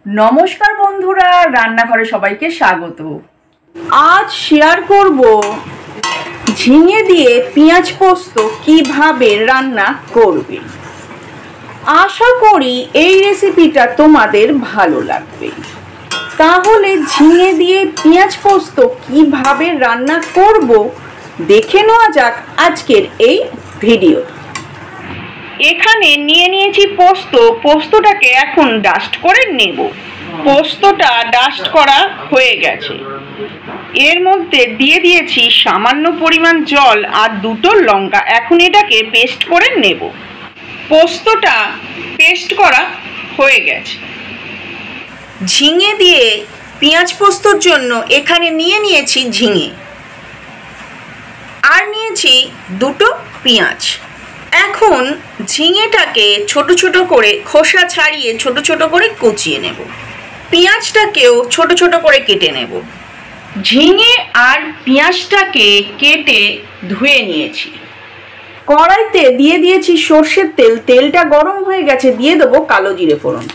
नमस्कार बंधुरा रान्नाघरे सबाइके स्वागत। आज शेयर करब झिंगे दिए पेঁয়াজ पोस्त किभाबे रान्ना करबे। आशा करी এই রেসিপিটা তোমাদের ভালো লাগবে। তাহলে ঝিঙে দিয়ে পেঁয়াজ পোস্ত কিভাবে রান্না করব দেখে নেওয়া যাক আজকের এই ভিডিও। এখানে নিয়ে নিয়েছি পোস্ত। পোস্তটাকে এখন ডাস্ট করে নেব। পোস্তটা ডাস্ট করা হয়ে গেছে। এর মধ্যে দিয়ে দিয়েছি সামান্য পরিমাণ জল আর দুটো লঙ্কা। এখন এটাকে পেস্ট করে নেব। পোস্তটা পেস্ট করা হয়ে গেছে। ঝিঙে দিয়ে পেঁয়াজ পোস্তর জন্য এখানে নিয়ে নিয়েছি ঝিঙে আর নিয়েছি দুটো পেঁয়াজ। এখন ঝিঙেটাকে ছোট ছোট করে খোসা ছাড়িয়ে ছোট ছোট করে কুচিয়ে নেব। পেঁয়াজটাকেও ছোট ছোট করে কেটে নেব। ঝিঙে আর পেঁয়াজটাকে কেটে ধুয়ে নিয়েছি। কড়াইতে দিয়ে দিয়েছি সর্ষের তেল। তেলটা গরম হয়ে গেছে। দিয়ে দেবো কালো জিরে ফোড়ন।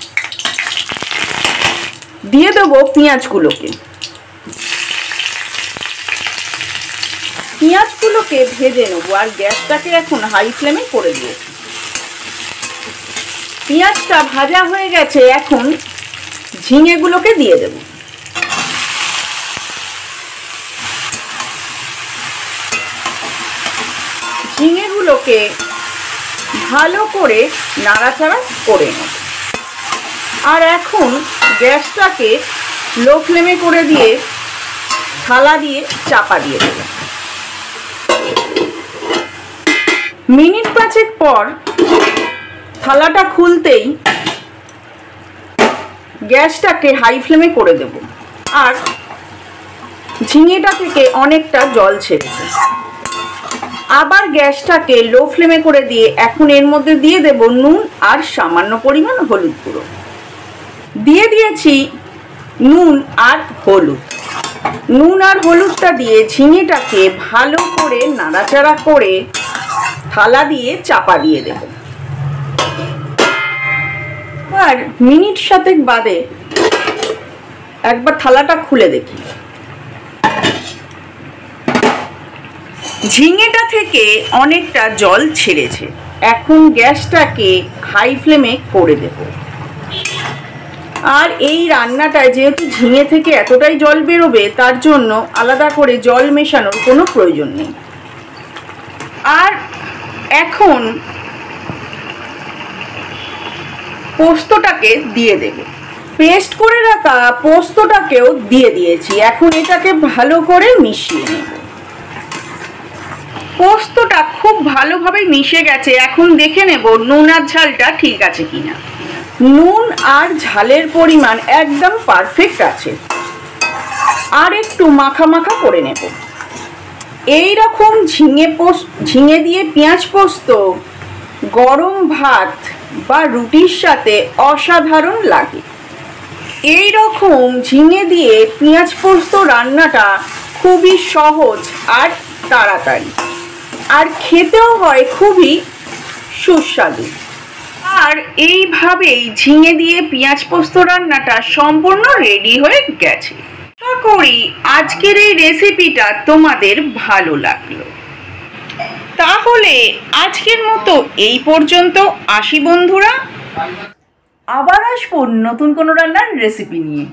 দিয়ে দেবো পেঁয়াজগুলোকে। পেঁয়াজগুলোকে ভেজে নেবো আর গ্যাসটাকে এখন হাই ফ্লেমে করে দিয়েছি। পেঁয়াজটা ভাজা হয়ে গেছে। এখন ঝিঙেগুলোকে দিয়ে দেব। ঝিঙেগুলোকে ভালো করে নাড়াচাড়া করে নেব। আর এখন গ্যাসটাকে লো ফ্লেমে করে দিয়ে থালা দিয়ে চাপা দিয়ে দেব। মিনিট পাঁচেক পর থালাটা খুলতেই গ্যাসটাকে হাই ফ্লেমে করে দেব। আর ঝিঙেটা থেকে অনেকটা জল ছেড়েছে। আবার গ্যাসটাকে লো ফ্লেমে করে দিয়ে এখন এর মধ্যে দিয়ে দেব নুন আর সামান্য পরিমাণ হলুদ গুঁড়ো। দিয়ে দিয়েছি নুন আর হলুদ। নুন আর হলুদটা দিয়ে ঝিঙেটাকে ভালো করে নাড়াচাড়া করে থালা দিয়ে চাপা দিয়ে দেব। আর মিনিট সাতেক বাদে একবার থালাটা খুলে দেখি। ঝিঙেটা থেকে অনেকটা জল ছেড়েছে। এখন গ্যাসটাকে হাই ফ্লেমে করে দেব। আর এই রান্নাটায় যেহেতু ঝিঙে থেকে এতটাই জল বেরোবে তার জন্য আলাদা করে জল মেশানোর কোনো প্রয়োজন নেই। আর এখন পোস্তটাকে দিয়ে দেব। পেস্ট করে রাখা পোস্তটাকেও দিয়ে দিয়েছি। এখন এটাকে ভালো করে মিশিয়ে নেব। পোস্তটা খুব ভালোভাবে মিশে গেছে। এখন দেখে নেব নুন আর ঝালটা ঠিক আছে কিনা। নুন আর ঝালের পরিমাণ একদম পারফেক্ট আছে। আর একটু মাখা মাখা করে নেব। এই রকম ঝিঙে দিয়ে পেঁয়াজ পোস্ত গরম ভাত বা রুটির সাথে অসাধারণ লাগে। এই রকম ঝিঙে দিয়ে পেঁয়াজ পোস্ত রান্নাটা খুবই সহজ আর তাড়াতাড়ি। আর খেতেও হয় খুবই সুস্বাদু। আর এইভাবেই ঝিঙে দিয়ে পেঁয়াজ পোস্ত রান্নাটা সম্পূর্ণ রেডি হয়ে গেছে। আশা করি আজকের এই রেসিপিটা তোমাদের ভালো লাগলো। তাহলে আজকের মতো এই পর্যন্ত। আসি বন্ধুরা, আবার আসবো নতুন কোনো রান্নার রেসিপি নিয়ে।